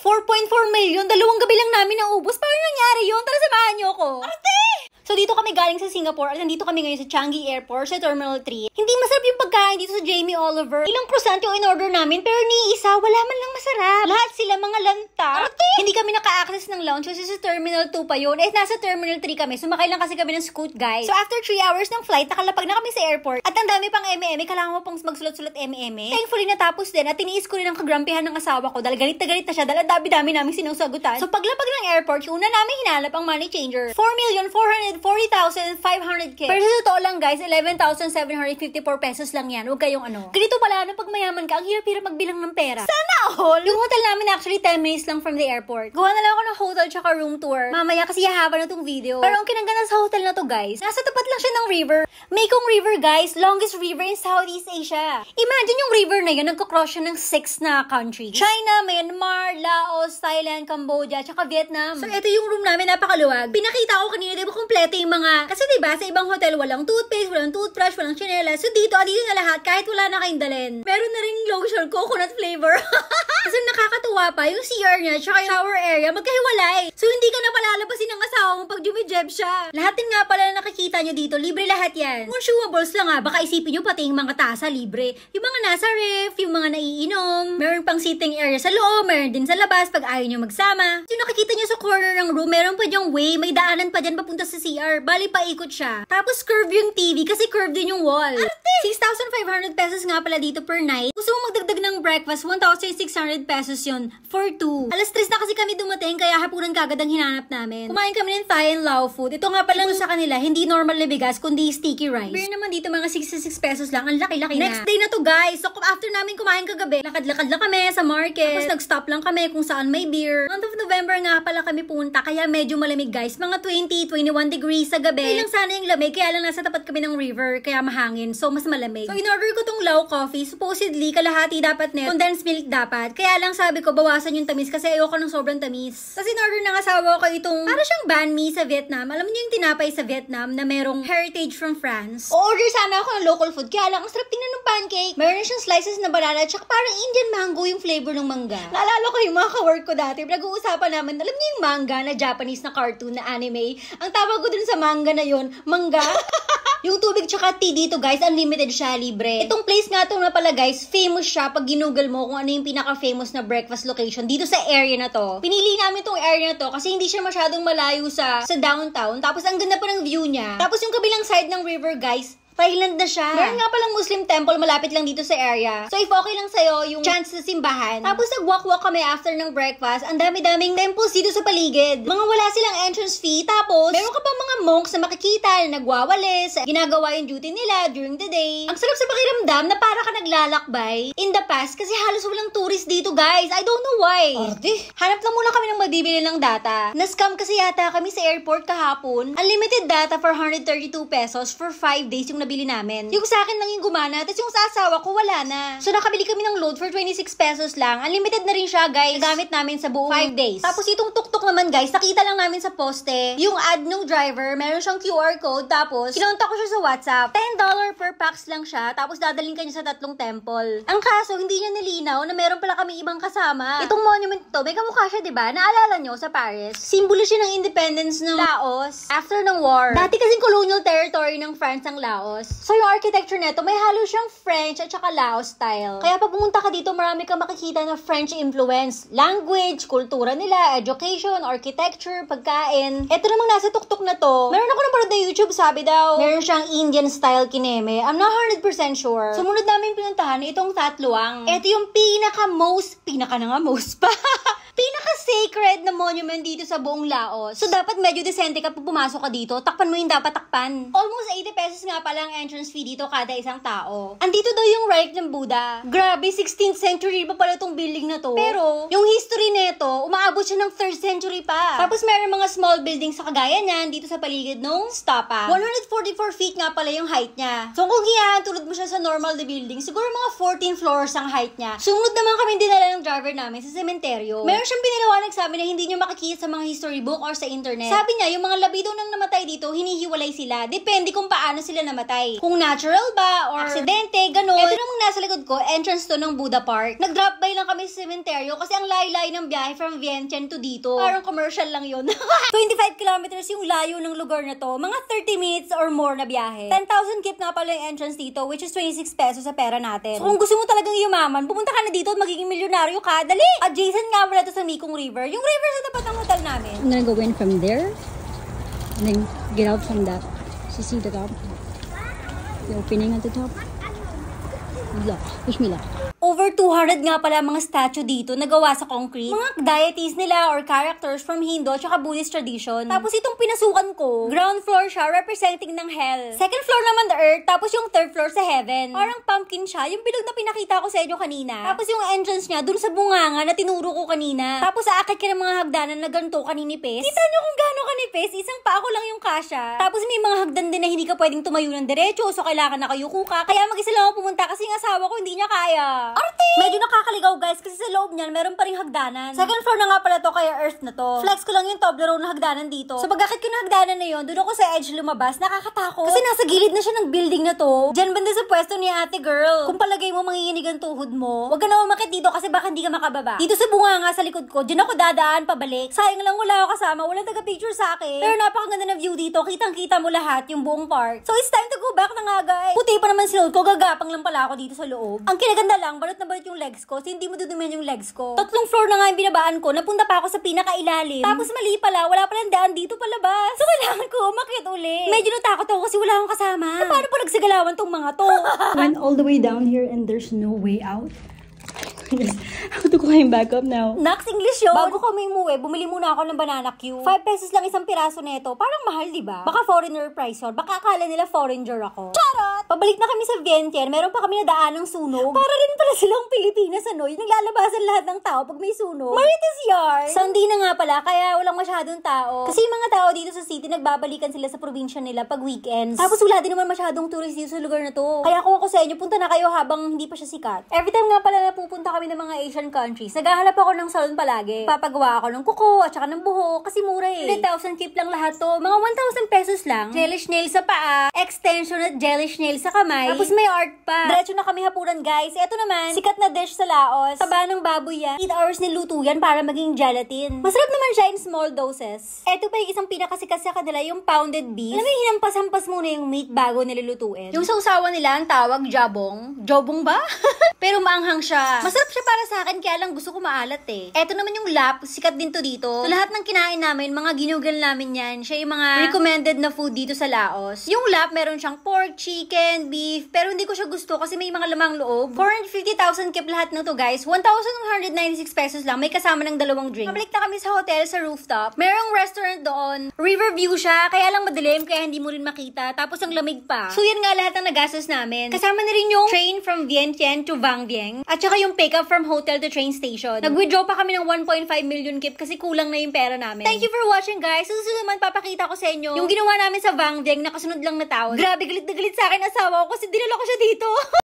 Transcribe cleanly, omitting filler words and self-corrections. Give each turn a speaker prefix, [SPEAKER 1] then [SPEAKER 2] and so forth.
[SPEAKER 1] 4.4 million, 2 gabi lang namin naubos. Paano nangyari yun? Tara, samahan niyo ako. Arte! So dito kami galing sa Singapore at nandito kami ngayon sa Changi Airport sa Terminal 3. Hindi masarap yung pagkain dito sa Jamie Oliver. Ilang croissant yung in-order namin pero ni isa wala man lang masarap. Lahat sila mga lanta. Arte! Hindi kami naka-access ng lounge kasi sa Terminal 2 pa yun. Nasa Terminal 3 kami. Sumakay lang kasi kami ng Scoot, guys. So after 3 hours ng flight, nakalapag na kami sa airport. At ang dami pang eme-eme. Kailangan mo pang magsulat-sulat eme-eme. Thankfully natapos din at tiniis ko rin ang kagrampihan ng asawa ko dahil galit na galit na siya dahil dami-dami namin sinusagutan. So paglapag ng airport, yung una namin hinalap ang money changer. 4,440,500K. Pero sa totoo lang, guys, 11,754 pesos lang yan. Huwag kayong ano. Ganito pala, pag mayaman ka, ang hirap-hirap magbilang ng pera. Sana all! Yung hotel namin actually 10 minutes lang from the airport. Gawa na lang ako ng hotel tsaka room tour. Mamaya kasi hahaba na tong video. Pero ang kinaganda sa hotel na to, guys, nasa tapat lang siya ng river. Mekong River, guys. Longest river in Southeast Asia. Imagine yung river na yun, nagko-cross siya ng 6 na countries. China, Myanmar, Laos, Thailand, Cambodia, tsaka Vietnam. So, ito yung room namin, napakaluwag. Pinakita ko kanina, diba, kompleto yung mga... Kasi diba, sa ibang hotel, walang toothpaste, walang toothbrush, walang tsinelas. So, dito na lahat, kahit wala na kayong dalhin. Meron na ring lotion, coconut flavor. Kasi nakakatuwa pa, yung CR niya, tsaka yung shower area, magkahiwalay. So, hindi ka na palalabasin ng asawa mo pag jumijeb siya. Lahat din nga pala na nakikita nyo dito, libre lahat yan. Consumables lang nga, baka isipin nyo pati yung mga tasa, libre. Yung mga nasa ref, yung mga naiinom, meron pang sitting area sa loob, meron din sa labas pag ayaw nyo magsama. Yung nakikita nyo sa corner ng room, meron pa dyang way, may daanan pa dyan papunta sa CR. Bali, paikot siya. Tapos curve yung TV kasi curve din yung wall. Arte! 6,500 pesos nga pala dito per night. Gusto mo magdagdag ng breakfast, 1,600 pesos yun for 2. Alas 3 na kasi kami dumating, kaya hapunan kagad ang hinanap namin. Kumain kami ng Thai and Lao food. Ito nga pala sa kanila, hindi normal na bigas, kundi sticky rice. Beer naman dito, mga 66 pesos lang. Ang laki-laki na. Next day na to, guys. So, after namin kumain kagabi, lakad-lakad lang kami sa market. Tapos nag-stop lang kami kung saan may beer. Month of November nga pala kami punta, kaya medyo malamig, guys. Mga 20, 21 degrees sa gabi. Kaya lang sana yung lamig, kaya lang nasa tapat kami ng river, kaya mahangin. So, mas malamig. So, in-order ko tong Lao coffee. Supposedly, kalahati dapat net. Condensed milk dapat. Kaya lang sabi ko, bawasan yung tamis kasi ayoko ng sobrang tamis. Tapos in-order ng asawa ko itong, para siyang banh mi sa Vietnam. Alam niyo yung tinapay sa Vietnam na merong heritage from France? O-order sana ako ng local food. Kaya lang, ang sarap tingnan ng pancake. Meron siyang slices na banana at saka parang Indian mango yung flavor ng mangga. Naalala ko yung mga ka-work ko dati. Nag-uusapan namin, alam niyo yung manga na Japanese na cartoon na anime? Ang tawag ko dun sa manga na yon, mangga. Yung tubig tsaka tea dito, guys, unlimited siya, libre. Itong place nga to na pala, guys, famous siya pag ginugol mo kung ano yung pinaka-famous na breakfast location dito sa area na to. Pinili namin tong area na to kasi hindi siya masyadong malayo sa downtown. Tapos ang ganda pa ng view niya. Tapos yung kabilang side ng river, guys, Thailand na siya. Meron nga palang Muslim temple malapit lang dito sa area. So if okay lang sa'yo yung chance sa simbahan. Tapos nag-walk-walk kami after ng breakfast. Ang dami-daming temples dito sa paligid. Mga wala silang entrance fee. Tapos meron ka pa mga monks na makikita na nagwawalis, ginagawa yung duty nila during the day. Ang sarap sa pakiramdam na para ka naglalakbay in the past kasi halos walang tourist dito, guys. I don't know why. Arte. Hanap lang muna kami ng mabibili ng data. Na-scam kasi yata kami sa airport kahapon. Unlimited data for 132 pesos for 5 days yung nabili namin. Yung sa akin nanging gumana, tapos yung sa asawa ko wala na. So nakabili kami ng load for 26 pesos lang. Unlimited na rin siya, guys. Nagamit namin sa buong 5 days. Tapos itong tuktok naman, guys, nakita lang namin sa poste. Yung ad ng driver, meron siyang QR code, tapos kinontak ko siya sa WhatsApp. $10 per pax lang siya, tapos dadalhin ka niya sa 3 temple. Ang kaso, hindi niya nilinaw na meron pala kami ibang kasama. Itong monument to, may kamukha siya, diba? Naalala nyo sa Paris? Simbolo siya ng independence ng Laos after ng war. Dati kasing colonial territory ng France ang Laos. So, yung architecture neto, may halo siyang French at saka Laos style. Kaya pag pumunta ka dito, marami kang makikita na French influence. Language, kultura nila, education, architecture, pagkain. Ito namang nasa tuktok na to. Meron ako napanood na YouTube, sabi daw, meron siyang Indian style kineme. I'm not 100% sure. Sumunod namin pinuntahan itong Tatluang. Ito yung pinaka na nga most pa. Pinaka-sacred na monument dito sa buong Laos. So, dapat medyo decente ka pag pumasok ka dito. Takpan mo yung dapat takpan. Almost 80 pesos nga pala ang entrance fee dito kada isang tao. Andito daw yung relic ng Buddha. Grabe, 16th century pa pala itong building na to. Pero, yung history neto, umaabot siya ng 3rd century pa. Tapos, meron mga small buildings sa kagaya niyan dito sa paligid nung Stapa. 144 feet nga pala yung height niya. So, kung tulad mo siya sa normal na building, siguro mga 14 floors ang height niya. Sunod naman kami dinala ng driver namin sa sementeryo. Meron siyang pinilawang nagsabi na hindi nyo makikita sa mga history book or sa internet. Sabi niya, yung mga labi daw nang namatay dito, hinihiwalay sila. Depende kung paano sila namatay. Kung natural ba or aksidente, ganun. Ito namang nasa likod ko, entrance to ng Buddha Park. Nag-drop by lang kami sa cementerio kasi ang layo-layo ng biyahe from Vientiane to dito. Parang commercial lang yun. 25 kilometers yung layo ng lugar na to. Mga 30 minutes or more na biyahe. 10,000 kip nga pala yung entrance dito, which is 26 pesos sa pera natin. So kung gusto mo talagang yumaman, pumunta ka na dito at magiging milyonaryo ka. Dali! Adjacent nga pala to sa Mekong River. Yung river sa tapat ng hotel namin.
[SPEAKER 2] I'm gonna go in from there and then get out from that. See the top? The opening at the top? Look, wish me luck.
[SPEAKER 1] Over 200 nga pala mga statue dito na gawa sa concrete. Mga deities nila or characters from Hindu at Buddhist tradition. Tapos itong pinasukan ko, ground floor siya representing ng hell. Second floor naman the earth, tapos yung third floor sa heaven. Parang pumpkin siya, yung bilog na pinakita ko sa inyo kanina. Tapos yung entrance niya, dun sa bunganga na tinuro ko kanina. Tapos aakit ka ng mga hagdanan na ganito kaninipis. Kita nyo kung gaano kanipis, isang paa ko lang yung kasya. Tapos may mga hagdan din na hindi ka pwedeng tumayo ng diretso, so kailangan nakayuko ka. Kaya mag-isa lang ako pumunta kasi yung asawa ko hindi niya kaya. Arte! Medyo nakakaligaw guys kasi sa loob niyan meron pa ring hagdanan. Second floor na nga pala to kaya earth na to. Flex ko lang yung Toblerone na hagdanan dito. So pag-akit ko ng hagdanan na yon, doon ako sa edge lumabas, nakakatakot. Kasi nasa gilid na siya ng building na to. Diyan banda sa pwesto ni ate girl. Kung palagay mo manginginig ang tuhod mo, wag ka na umakit dito kasi baka hindi ka makababa. Dito sa bunganga sa likod ko, diyan ako dadaan pabalik. Sayang lang wala ako kasama, walang taga-picture sa akin. Pero napakaganda na view dito, kitang-kita mo lahat yung buong park. So it's time to go back na nga guys. Puti pa naman sinuot ko, gagapang lang pala ako dito sa loob. Ang kinaganda lang, balot na balot yung legs ko, so hindi mo dudumihan yung legs ko. 3 floor na nga yung binabaan ko, napunta pa ako sa pinakailalim. Tapos mali pala, wala palang daan dito palabas. So kailangan ko umakit uli. Medyo natakot ako kasi wala akong kasama. Paano pa nagsigalawan tong mga to?
[SPEAKER 2] Went all the way down here and there's no way out. I have to climb back up now.
[SPEAKER 1] Nax, English yun. Bago kami umuwi, bumili muna ako ng banana Q. 5 pesos lang isang piraso nito. Parang mahal, diba? Baka foreigner price yun. Baka akala nila foreigner ako. Charot! Pabalik na kami sa Vientiane, meron pa kami nadaan ng sunog. Para rin pala silang Pilipinas, ano? Yung naglalabasan lahat ng tao pag may sunog. Marites yard! Sunday na nga pala, kaya walang masyadong tao. Kasi yung mga tao dito sa city, nagbabalikan sila sa probinsya nila pag weekends. Tapos wala din naman masyadong tourist dito sa lugar na to. Kaya kung ako sa inyo, punta na kayo habang hindi pa siya sikat. Every time nga pala na pupunta kami ng mga Asian countries, naghahanap ako ng salon palagi. Papagawa ako ng kuko at saka ng buhok kasi mura eh. 3,000 kip lang lahat to. Mga 1,000 pesos lang. Gelish nail sa paa, extension at gelish nail sa kamay. Tapos may art pa. Diretso na kami hapunan guys. Ito naman, sikat na dish sa Laos. Taba ng baboy yan. 8 hours niluto yan para maging gelatin. Masarap naman siya in small doses. Ito pa yung isang pinakasikat sa kanila, yung pounded beef. Alam mo yung hinampas-hampas muna yung meat bago nilulutuin. Yung sausawan nila, ang tawag jabong. Jobong ba? Pero maanghang siya. Masarap siya para sa akin, kaya lang gusto ko maalat eh. Eto naman yung lap, sikat din to dito. So lahat ng kinain namin, mga ginugal namin yan. Siya yung mga recommended na food dito sa Laos. Yung lap, meron siyang pork, chicken, beef, pero hindi ko siya gusto kasi may mga lamang loob. 450,000 kip lahat ng to guys. 1,196 pesos lang, may kasama ng 2 drinks. Pabalik na kami sa hotel sa rooftop. Merong restaurant doon. River view siya, kaya lang madilim, kaya hindi mo rin makita. Tapos ang lamig pa. So yan nga lahat ng nagastos namin. Kasama na rin yung train from Vientiane to Vang Vieng. At saka yung pick up from hotel to train station. Nag-withdraw pa kami ng 1.5 million kip kasi kulang na yung pera namin. Thank you for watching guys. Susunod naman papakita ko sa inyo yung ginawa namin sa Vang Vieng na kasunod lang na tao. Grabe, galit na galit sa akin asawa ko kasi dinala ko siya dito.